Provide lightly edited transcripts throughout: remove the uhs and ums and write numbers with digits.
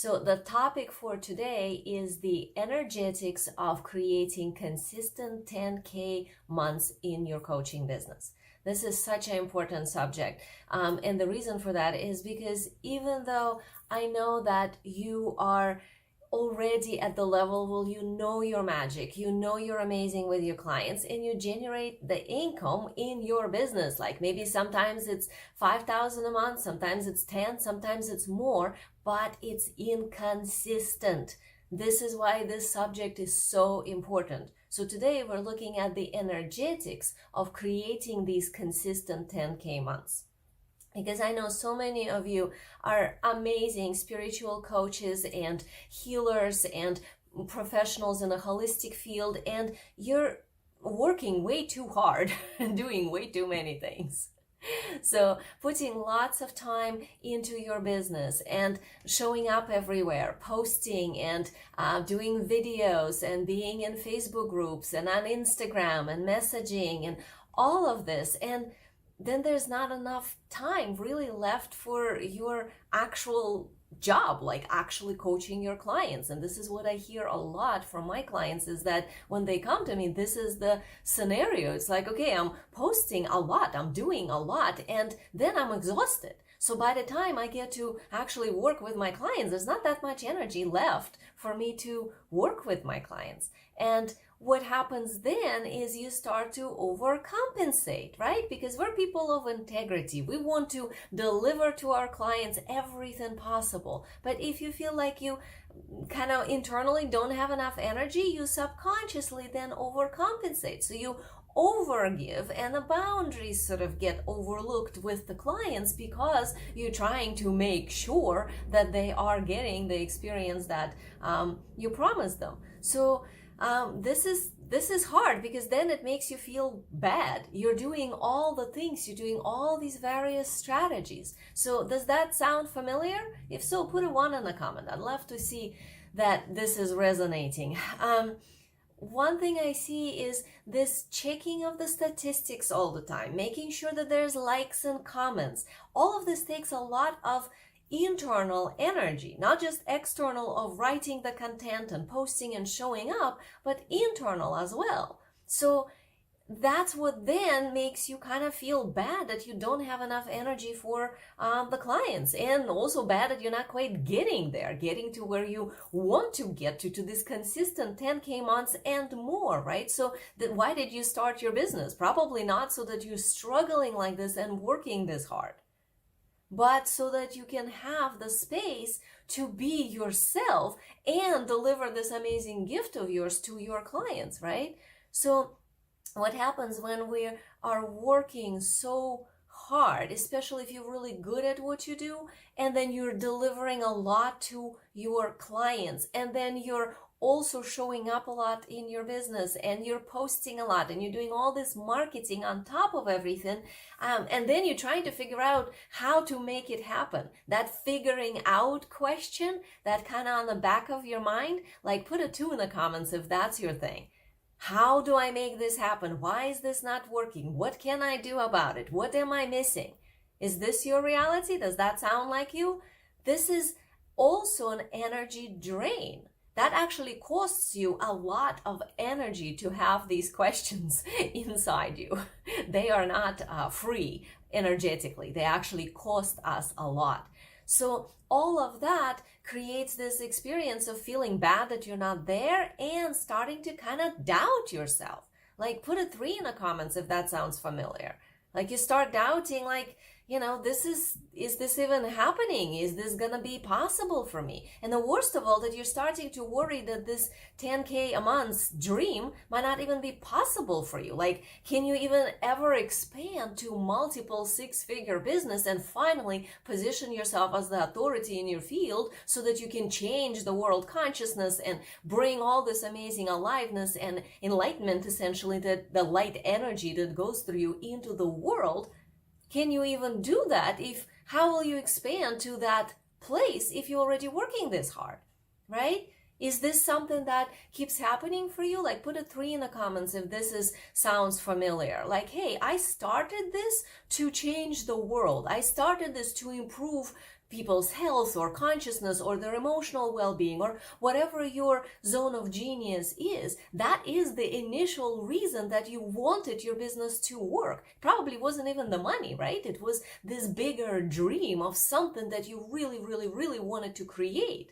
So the topic for today is the energetics of creating consistent 10K months in your coaching business. This is such an important subject. And the reason for that is because even though I know that you are already at the level where you know your magic, you know you're amazing with your clients, and you generate the income in your business. Like maybe sometimes it's 5,000 a month, sometimes it's 10, sometimes it's more, but it's inconsistent. This is why this subject is so important. So today we're looking at the energetics of creating these consistent 10K months. Because I know so many of you are amazing spiritual coaches and healers and professionals in the holistic field, and you're working way too hard and doing way too many things. So putting lots of time into your business and showing up everywhere, posting and doing videos and being in Facebook groups and on Instagram and messaging and all of this. And then there's not enough time really left for your actual job, like actually coaching your clients. And this is what I hear a lot from my clients, is that when they come to me, this is the scenario. It's like, okay, I'm posting a lot, I'm doing a lot, and then I'm exhausted. So by the time I get to actually work with my clients, there's not that much energy left for me to work with my clients. And what happens then is you start to overcompensate, right? Because we're people of integrity. We want to deliver to our clients everything possible. But if you feel like you kind of internally don't have enough energy, you subconsciously then overcompensate. So you overgive, and the boundaries sort of get overlooked with the clients because you're trying to make sure that they are getting the experience that you promised them. So this is hard, because then it makes you feel bad. You're doing all the things, you're doing all these various strategies. So does that sound familiar? If so, put a 1 in the comment. I'd love to see that this is resonating. One thing I see is this checking of the statistics all the time, making sure that there's likes and comments. All of this takes a lot of internal energy, not just external of writing the content and posting and showing up, but internal as well. So that's what then makes you kind of feel bad that you don't have enough energy for the clients, and also bad that you're not quite getting there, getting to where you want to get to this consistent 10K months and more, right? So why did you start your business? Probably not so that you're struggling like this and working this hard, but so that you can have the space to be yourself and deliver this amazing gift of yours to your clients, right? So what happens when we are working so hard, especially if you're really good at what you do, and then you're delivering a lot to your clients, and then you're also showing up a lot in your business, and you're posting a lot, and you're doing all this marketing on top of everything, and then you're trying to figure out how to make it happen. That figuring out question, that kind of on the back of your mind, like put a 2 in the comments if that's your thing. How do I make this happen? Why is this not working? What can I do about it? What am I missing? Is this your reality? Does that sound like you? This is also an energy drain. That actually costs you a lot of energy to have these questions inside you. They are not free energetically. They actually cost us a lot. So all of that creates this experience of feeling bad that you're not there and starting to kind of doubt yourself. Like put a 3 in the comments if that sounds familiar. Like you start doubting, like, you know, is this even happening? Is this gonna be possible for me? And the worst of all, that you're starting to worry that this 10K a month dream might not even be possible for you. Like, can you even ever expand to multiple 6-figure business and finally position yourself as the authority in your field so that you can change the world consciousness and bring all this amazing aliveness and enlightenment, essentially, that the light energy that goes through you into the world? Can you even do that? How will you expand to that place if you're already working this hard, right? Is this something that keeps happening for you? Like put a 3 in the comments if this sounds familiar. Like, hey, I started this to change the world. I started this to improve people's health or consciousness or their emotional well-being or whatever your zone of genius is, that is the initial reason that you wanted your business to work. Probably wasn't even the money, right? It was this bigger dream of something that you really, really, really wanted to create.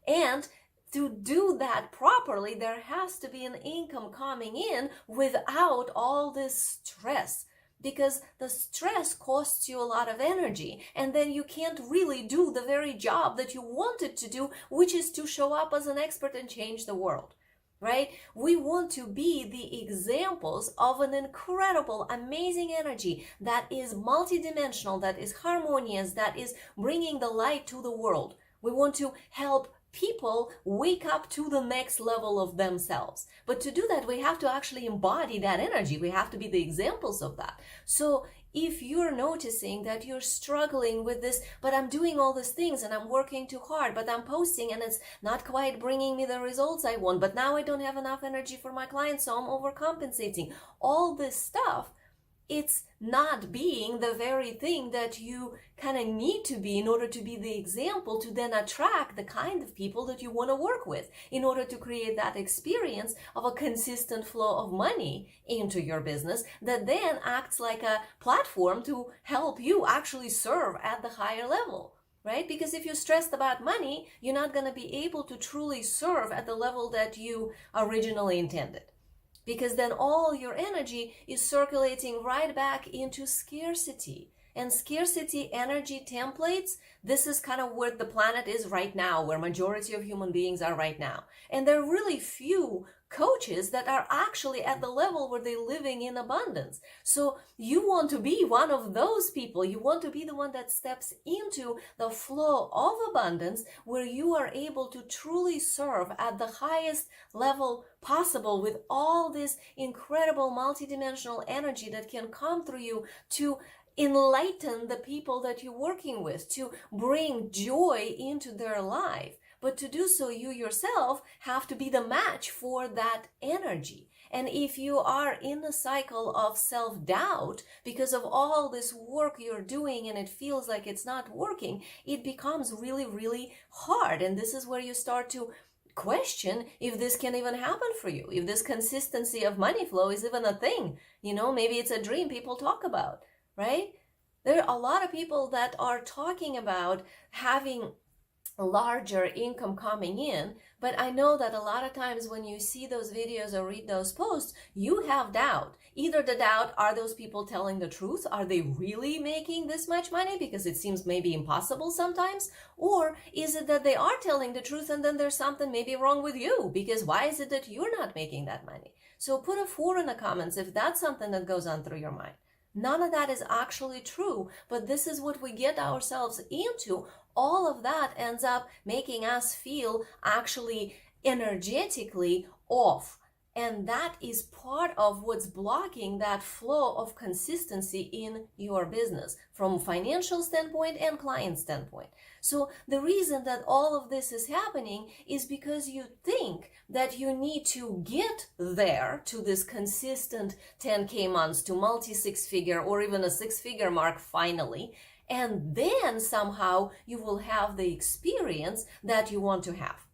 And to do that properly, there has to be an income coming in without all this stress, because the stress costs you a lot of energy, and then you can't really do the very job that you wanted to do, which is to show up as an expert and change the world, right? We want to be the examples of an incredible, amazing energy that is multidimensional, that is harmonious, that is bringing the light to the world. We want to help people wake up to the next level of themselves. But to do that, we have to actually embody that energy. We have to be the examples of that. So if you're noticing that you're struggling with this, but I'm doing all these things and I'm working too hard, but I'm posting and it's not quite bringing me the results I want, but now I don't have enough energy for my clients, so I'm overcompensating. All this stuff, it's not being the very thing that you kind of need to be in order to be the example to then attract the kind of people that you want to work with, in order to create that experience of a consistent flow of money into your business that then acts like a platform to help you actually serve at the higher level. Right? Because if you're stressed about money, you're not going to be able to truly serve at the level that you originally intended. Because then all your energy is circulating right back into scarcity. And scarcity energy templates, this is kind of where the planet is right now, where majority of human beings are right now. And there are really few coaches that are actually at the level where they're living in abundance. So you want to be one of those people. You want to be the one that steps into the flow of abundance, where you are able to truly serve at the highest level possible with all this incredible multidimensional energy that can come through you to enlighten the people that you're working with, to bring joy into their life. But to do so, you yourself have to be the match for that energy. And if you are in a cycle of self-doubt because of all this work you're doing and it feels like it's not working, it becomes really, really hard. And this is where you start to question if this can even happen for you, if this consistency of money flow is even a thing. You know, maybe it's a dream people talk about, right? There are a lot of people that are talking about having larger income coming in, but I know that a lot of times when you see those videos or read those posts, you have doubt. Either the doubt, are those people telling the truth? Are they really making this much money? Because it seems maybe impossible sometimes. Or is it that they are telling the truth and then there's something maybe wrong with you? Because why is it that you're not making that money? So put a 4 in the comments if that's something that goes on through your mind. None of that is actually true, but this is what we get ourselves into. All of that ends up making us feel actually energetically off. And that is part of what's blocking that flow of consistency in your business from financial standpoint and client standpoint. So the reason that all of this is happening is because you think that you need to get there to this consistent 10K months, to multi-6-figure or even a 6-figure mark finally. And then somehow you will have the experience that you want to have.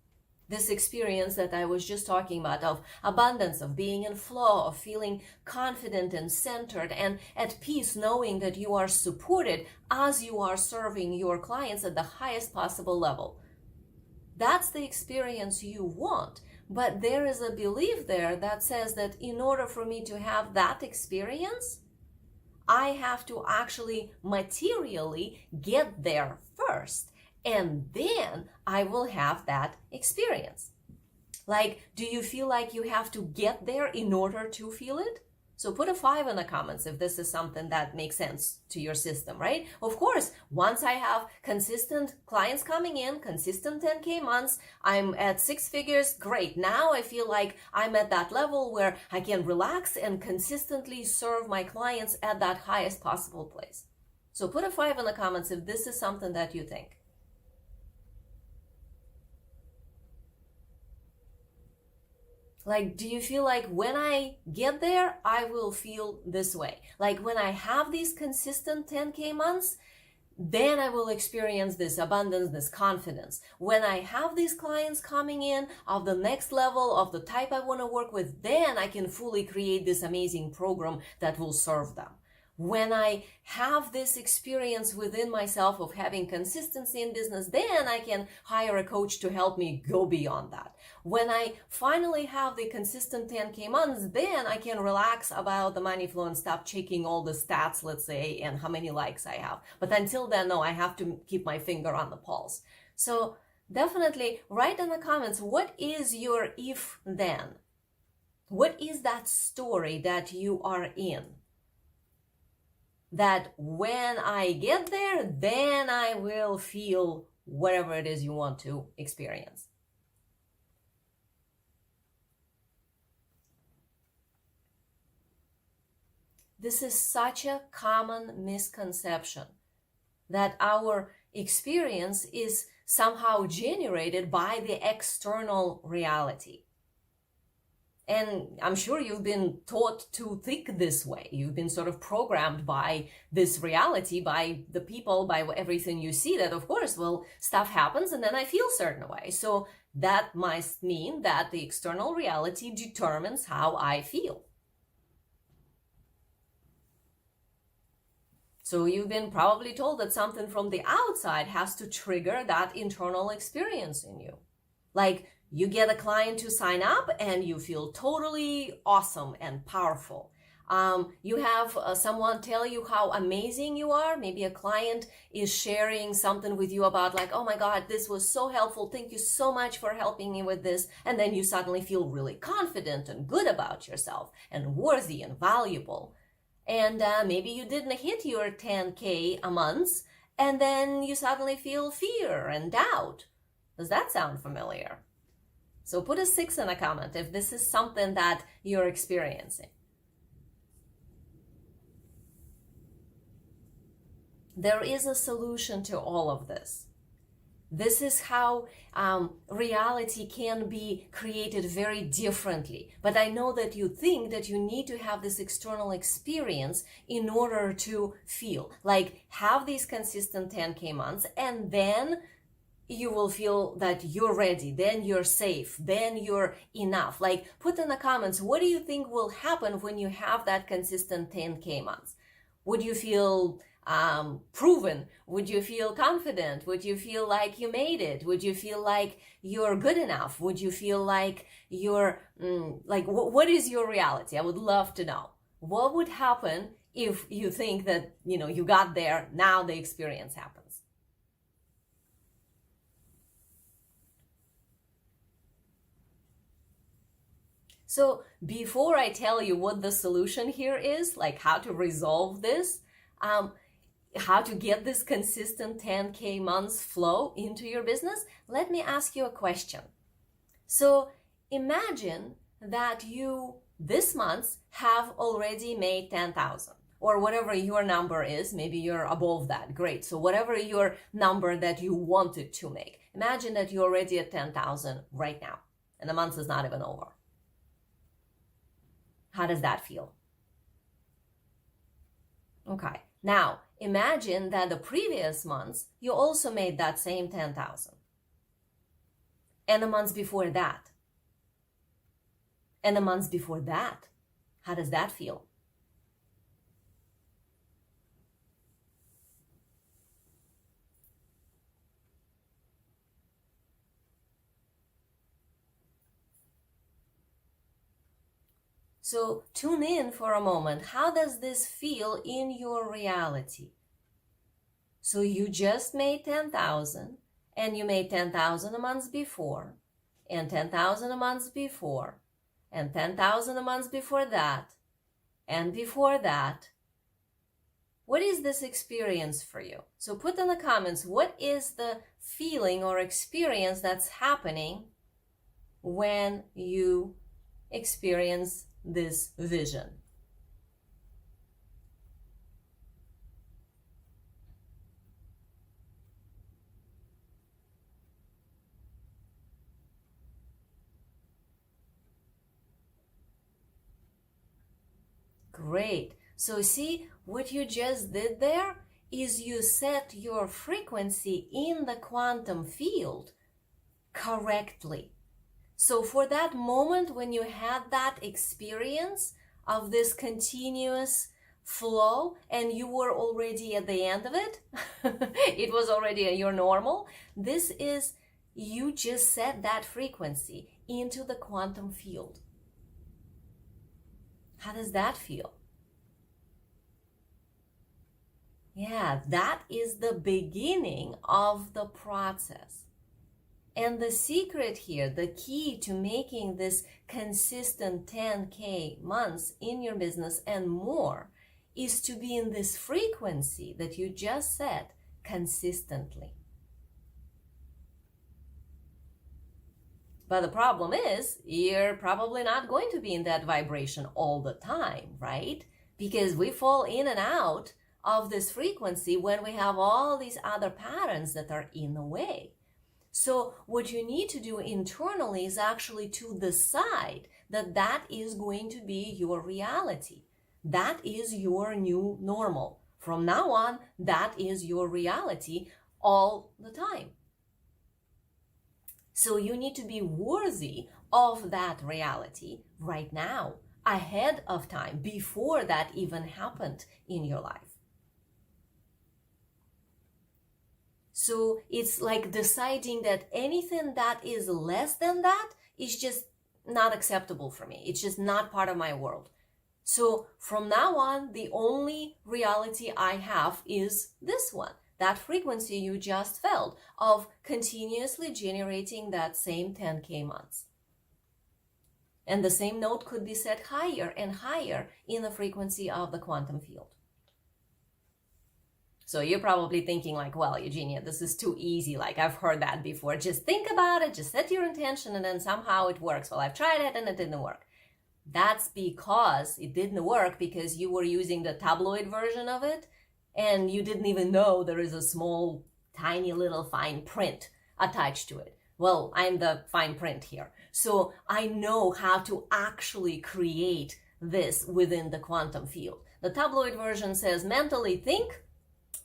This experience that I was just talking about of abundance, of being in flow, of feeling confident and centered and at peace, knowing that you are supported as you are serving your clients at the highest possible level. That's the experience you want. But there is a belief there that says that in order for me to have that experience, I have to actually materially get there first. And then I will have that experience. Like, do you feel like you have to get there in order to feel it? So put a 5 in the comments if this is something that makes sense to your system, right? Of course, once I have consistent clients coming in, consistent 10K months, I'm at 6 figures, great. Now I feel like I'm at that level where I can relax and consistently serve my clients at that highest possible place. So put a 5 in the comments if this is something that you think. Like, do you feel like when I get there, I will feel this way? Like when I have these consistent 10K months, then I will experience this abundance, this confidence. When I have these clients coming in of the next level, of the type I want to work with, then I can fully create this amazing program that will serve them. When I have this experience within myself of having consistency in business, then I can hire a coach to help me go beyond that. When I finally have the consistent 10K months, then I can relax about the money flow and stop checking all the stats, let's say, and how many likes I have. But until then, no, I have to keep my finger on the pulse. So definitely write in the comments, what is your if then? What is that story that you are in? That when I get there, then I will feel whatever it is you want to experience. This is such a common misconception that our experience is somehow generated by the external reality. And I'm sure you've been taught to think this way. You've been sort of programmed by this reality, by the people, by everything you see, that of course, well, stuff happens and then I feel a certain way. So that must mean that the external reality determines how I feel. So you've been probably told that something from the outside has to trigger that internal experience in you. Like you get a client to sign up and you feel totally awesome and powerful. You have someone tell you how amazing you are. Maybe a client is sharing something with you about like, oh my God, this was so helpful. Thank you so much for helping me with this. And then you suddenly feel really confident and good about yourself and worthy and valuable. And maybe you didn't hit your 10K a month, and then you suddenly feel fear and doubt. Does that sound familiar? So put a 6 in a comment if this is something that you're experiencing. There is a solution to all of this. This is how reality can be created very differently. But I know that you think that you need to have this external experience in order to feel. Like have these consistent 10K months and then you will feel that you're ready, then you're safe, then you're enough. Like put in the comments, what do you think will happen when you have that consistent 10K months? Would you feel proven? Would you feel confident? Would you feel like you made it? Would you feel like you're good enough? Would you feel like you're what is your reality? I would love to know. What would happen if you think that, you got there, now the experience happens? So before I tell you what the solution here is, like how to resolve this, how to get this consistent 10K months flow into your business, let me ask you a question. So imagine that you this month have already made 10,000 or whatever your number is. Maybe you're above that. Great. So whatever your number that you wanted to make, imagine that you're already at 10,000 right now and the month is not even over. How does that feel? Okay. Now, imagine that the previous months, you also made that same 10,000. And the months before that. And the months before that. How does that feel? So tune in for a moment. How does this feel in your reality? So you just made 10,000 and you made 10,000 a month before and 10,000 a month before and 10,000 a month before that and before that. What is this experience for you? So put in the comments, what is the feeling or experience that's happening when you experience this vision? Great. So see what you just did there? is you set your frequency in the quantum field correctly. So for that moment when you had that experience of this continuous flow and you were already at the end of it, it was already your normal, this is, you just set that frequency into the quantum field. How does that feel? Yeah, that is the beginning of the process. And the secret here, the key to making this consistent 10K months in your business and more, is to be in this frequency that you just set consistently. But the problem is, you're probably not going to be in that vibration all the time, right? Because we fall in and out of this frequency when we have all these other patterns that are in the way. So what you need to do internally is actually to decide that that is going to be your reality. That is your new normal. From now on, that is your reality all the time. So you need to be worthy of that reality right now, ahead of time, before that even happened in your life. So it's like deciding that anything that is less than that is just not acceptable for me. It's just not part of my world. So from now on, the only reality I have is this one, that frequency you just felt of continuously generating that same 10K months. And the same note could be set higher and higher in the frequency of the quantum field. So you're probably thinking like, well, Eugenia, this is too easy. Like, I've heard that before. Just think about it, just set your intention, and then somehow it works. Well, I've tried it and it didn't work. That's because it didn't work because you were using the tabloid version of it and you didn't even know there is a small, tiny little fine print attached to it. Well, I'm the fine print here. So I know how to actually create this within the quantum field. The tabloid version says mentally think,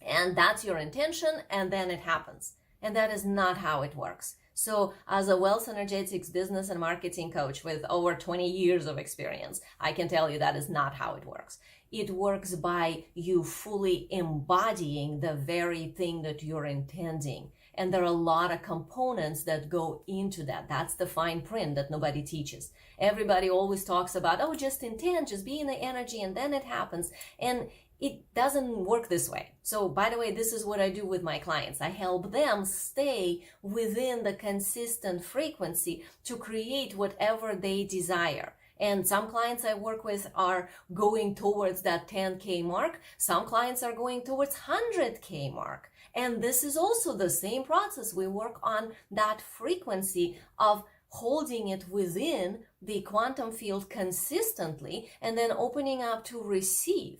and that's your intention, and then it happens. And that is not how it works. So as a wealth energetics business and marketing coach with over 20 years of experience, I can tell you that is not how it works. It works by you fully embodying the very thing that you're intending. And there are a lot of components that go into that. That's the fine print that nobody teaches. Everybody always talks about, oh, just intend, just be in the energy, and then it happens. And it doesn't work this way. So by the way, this is what I do with my clients. I help them stay within the consistent frequency to create whatever they desire. And some clients I work with are going towards that 10K mark. Some clients are going towards 100K mark. And this is also the same process. We work on that frequency of holding it within the quantum field consistently and then opening up to receive.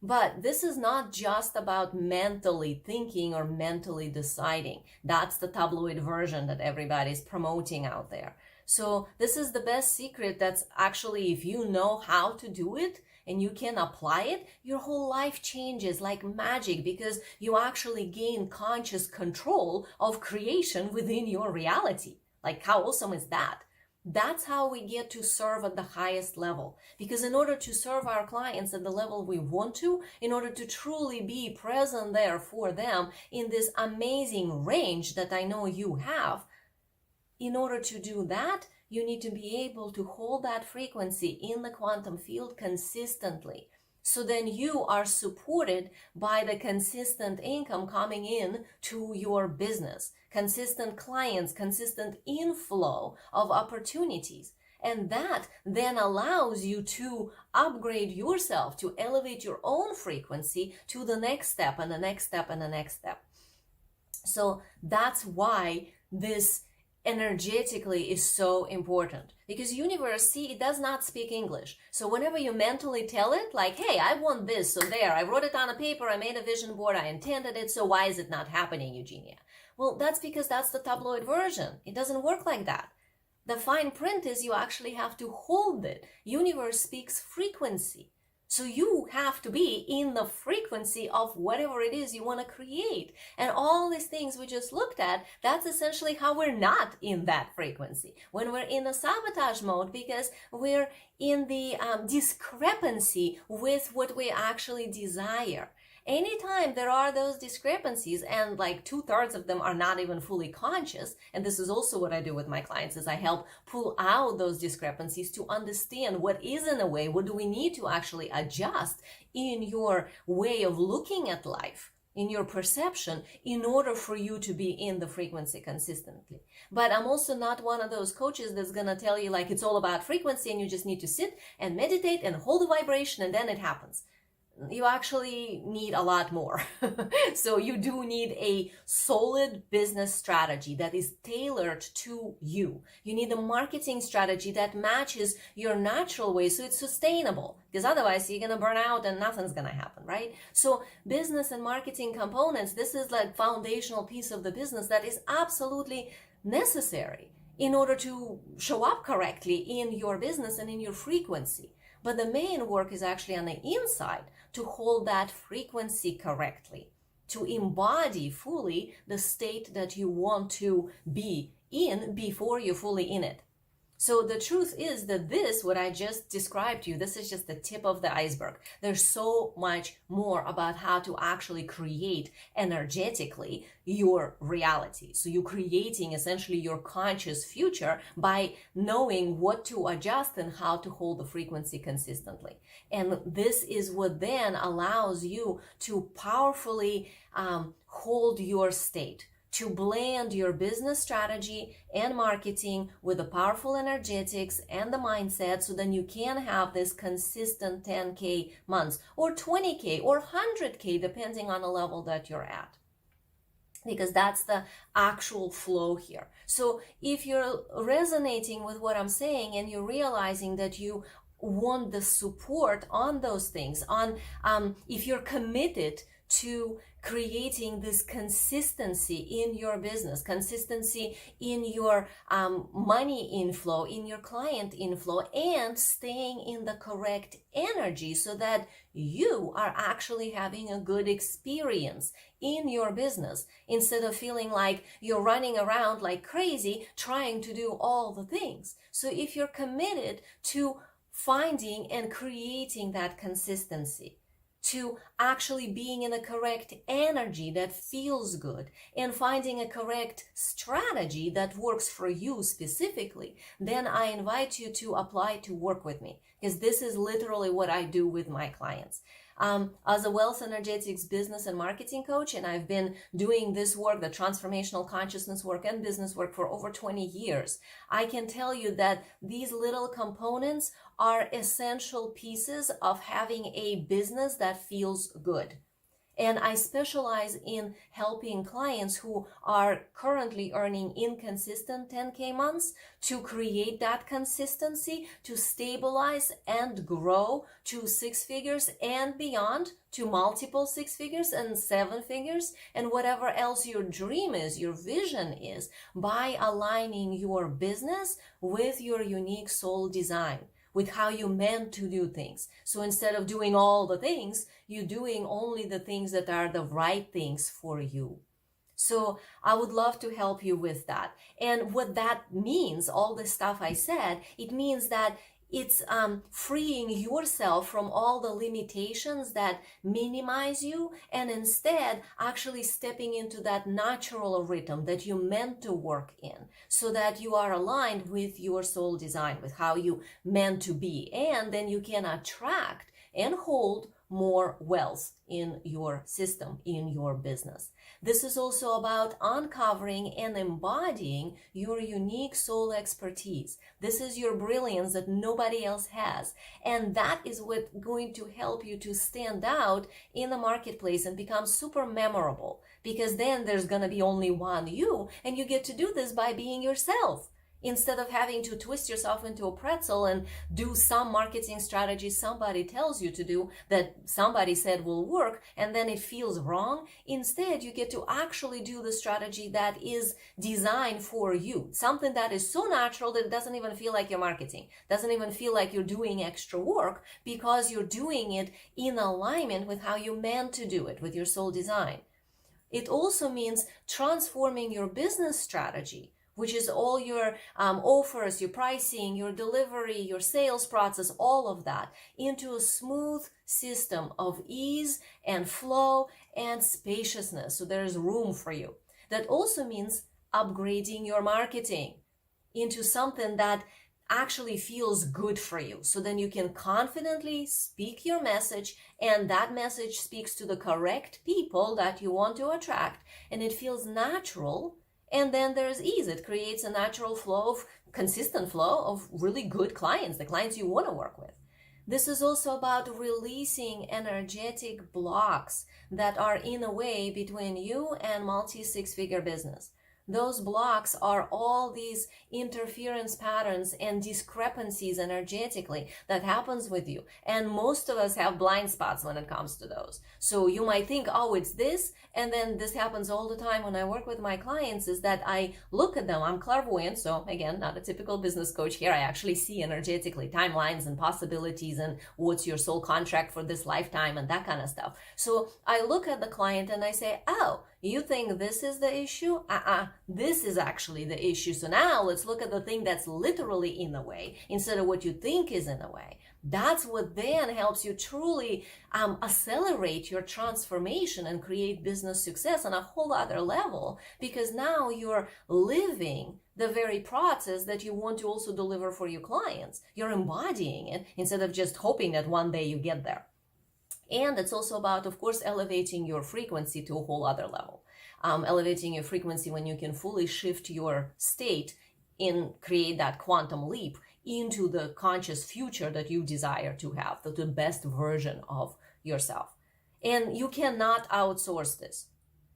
But this is not just about mentally thinking or mentally deciding. That's the tabloid version that everybody's promoting out there. So this is the best secret. That's actually, if you know how to do it and you can apply it, your whole life changes like magic because you actually gain conscious control of creation within your reality. Like, how awesome is that? That's how we get to serve at the highest level. Because in order to serve our clients at the level we want to, in order to truly be present there for them in this amazing range that I know you have, in order to do that, you need to be able to hold that frequency in the quantum field consistently. So then you are supported by the consistent income coming in to your business, consistent clients, consistent inflow of opportunities. And that then allows you to upgrade yourself, to elevate your own frequency to the next step and the next step and the next step. So that's why this energetically is so important, because universe, see, it does not speak English. So whenever you mentally tell it like, hey, I want this, so there, I wrote it on a paper, I made a vision board, I intended it, so why is it not happening, Eugenia? Well, that's because that's the tabloid version. It doesn't work like that. The fine print is you actually have to hold it. Universe speaks frequency. So you have to be in the frequency of whatever it is you want to create. And all these things we just looked at, that's essentially how we're not in that frequency. When we're in a sabotage mode, because we're in the discrepancy with what we actually desire. Anytime there are those discrepancies, and like 2/3 of them are not even fully conscious, and this is also what I do with my clients, is I help pull out those discrepancies to understand what is in a way, what do we need to actually adjust in your way of looking at life, in your perception, in order for you to be in the frequency consistently. But I'm also not one of those coaches that's gonna tell you like it's all about frequency and you just need to sit and meditate and hold the vibration and then it happens. You actually need a lot more. So you do need a solid business strategy that is tailored to you. You need a marketing strategy that matches your natural way so it's sustainable, because otherwise you're gonna burn out and nothing's gonna happen, right? So business and marketing components, this is like foundational piece of the business that is absolutely necessary in order to show up correctly in your business and in your frequency. But the main work is actually on the inside to hold that frequency correctly, to embody fully the state that you want to be in before you're fully in it. So the truth is that this, what I just described to you, this is just the tip of the iceberg. There's so much more about how to actually create energetically your reality. So you're creating essentially your conscious future by knowing what to adjust and how to hold the frequency consistently. And this is what then allows you to powerfully hold your state, to blend your business strategy and marketing with the powerful energetics and the mindset, so then you can have this consistent 10K months or 20K or 100K, depending on the level that you're at. Because that's the actual flow here. So if you're resonating with what I'm saying and you're realizing that you want the support on those things, on if you're committed to creating this consistency in your business, consistency in your money inflow, in your client inflow, and staying in the correct energy so that you are actually having a good experience in your business, instead of feeling like you're running around like crazy trying to do all the things. So if you're committed to finding and creating that consistency, to actually being in a correct energy that feels good, and finding a correct strategy that works for you specifically, then I invite you to apply to work with me, because this is literally what I do with my clients. As a wealth energetics business and marketing coach, and I've been doing this work, the transformational consciousness work and business work, for over 20 years, I can tell you that these little components are essential pieces of having a business that feels good. And I specialize in helping clients who are currently earning inconsistent 10K months to create that consistency, to stabilize and grow to 6 figures and beyond, to multiple 6 figures and 7 figures, and whatever else your dream is, your vision is, by aligning your business with your unique soul design, with how you meant to do things. So instead of doing all the things, you're doing only the things that are the right things for you. So I would love to help you with that. And what that means, all the stuff I said, it means that it's freeing yourself from all the limitations that minimize you, and instead actually stepping into that natural rhythm that you meant to work in, so that you are aligned with your soul design, with how you meant to be, and then you can attract and hold more wealth in your system, in your business. This is also about uncovering and embodying your unique soul expertise. This is your brilliance that nobody else has. And that is what's going to help you to stand out in the marketplace and become super memorable. Because then there's going to be only one you, and you get to do this by being yourself. instead of having to twist yourself into a pretzel and do some marketing strategy somebody tells you to do that somebody said will work, and then it feels wrong. Instead, you get to actually do the strategy that is designed for you, something that is so natural that it doesn't even feel like you're marketing, doesn't even feel like you're doing extra work, because you're doing it in alignment with how you meant to do it, with your soul design. It also means transforming your business strategy, which is all your offers, your pricing, your delivery, your sales process, all of that, into a smooth system of ease and flow and spaciousness. So there's room for you. That also means upgrading your marketing into something that actually feels good for you. So then you can confidently speak your message, and that message speaks to the correct people that you want to attract, and it feels natural. And then there's ease. It creates a natural flow of consistent flow of really good clients, the clients you want to work with. This is also about releasing energetic blocks that are in a way between you and multi-six-figure business. Those blocks are all these interference patterns and discrepancies energetically that happens with you. And most of us have blind spots when it comes to those. So you might think, oh, it's this. And then this happens all the time when I work with my clients, is that I look at them. I'm clairvoyant. So again, not a typical business coach here. I actually see energetically timelines and possibilities and what's your soul contract for this lifetime and that kind of stuff. So I look at the client and I say, oh, you think this is the issue? This is actually the issue. So now let's look at the thing that's literally in the way instead of what you think is in the way. That's what then helps you truly accelerate your transformation and create business success on a whole other level, because now you're living the very process that you want to also deliver for your clients. You're embodying it instead of just hoping that one day you get there. And it's also about, of course, elevating your frequency to a whole other level. Elevating your frequency when you can fully shift your state and create that quantum leap into the conscious future that you desire to have, the best version of yourself. And you cannot outsource this.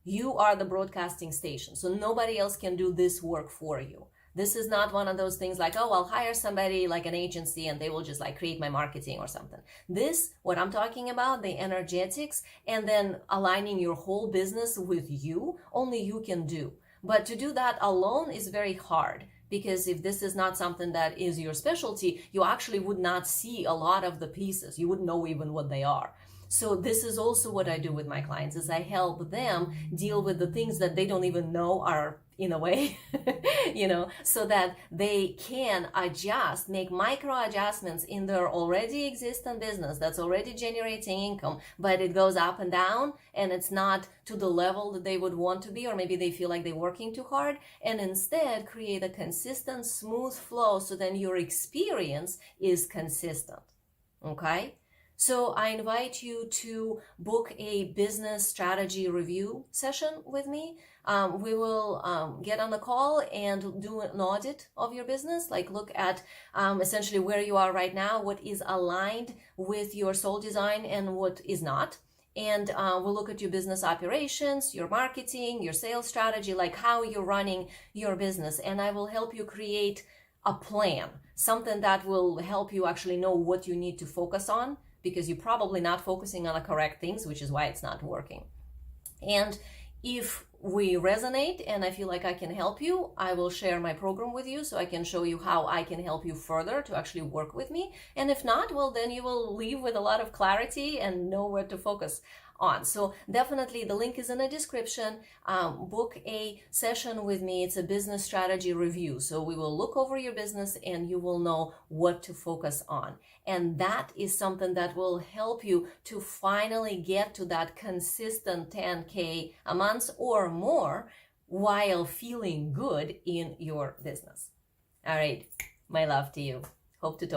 You are the broadcasting station, so nobody else can do this work for you. This is not one of those things like, oh, I'll hire somebody like an agency and they will just like create my marketing or something. This, what I'm talking about, the energetics, and then aligning your whole business with you, only you can do. But to do that alone is very hard, because if this is not something that is your specialty, you actually would not see a lot of the pieces. You wouldn't know even what they are. So this is also what I do with my clients, is I help them deal with the things that they don't even know are in a way, so that they can adjust, make micro adjustments in their already existing business that's already generating income, but it goes up and down and it's not to the level that they would want to be, or maybe they feel like they're working too hard, and instead create a consistent, smooth flow so then your experience is consistent. Okay? So I invite you to book a business strategy review session with me. We will get on the call and do an audit of your business, like look at essentially where you are right now, what is aligned with your soul design and what is not. And we'll look at your business operations, your marketing, your sales strategy, like how you're running your business. And I will help you create a plan, something that will help you actually know what you need to focus on, because you're probably not focusing on the correct things, which is why it's not working. And if we resonate and I feel like I can help you, I will share my program with you so I can show you how I can help you further to actually work with me. And if not, well, then you will leave with a lot of clarity and know where to focus on. So definitely the link is in the description. Book a session with me. It's a business strategy review. So we will look over your business and you will know what to focus on. And that is something that will help you to finally get to that consistent 10K a month or more while feeling good in your business. All right. My love to you. Hope to talk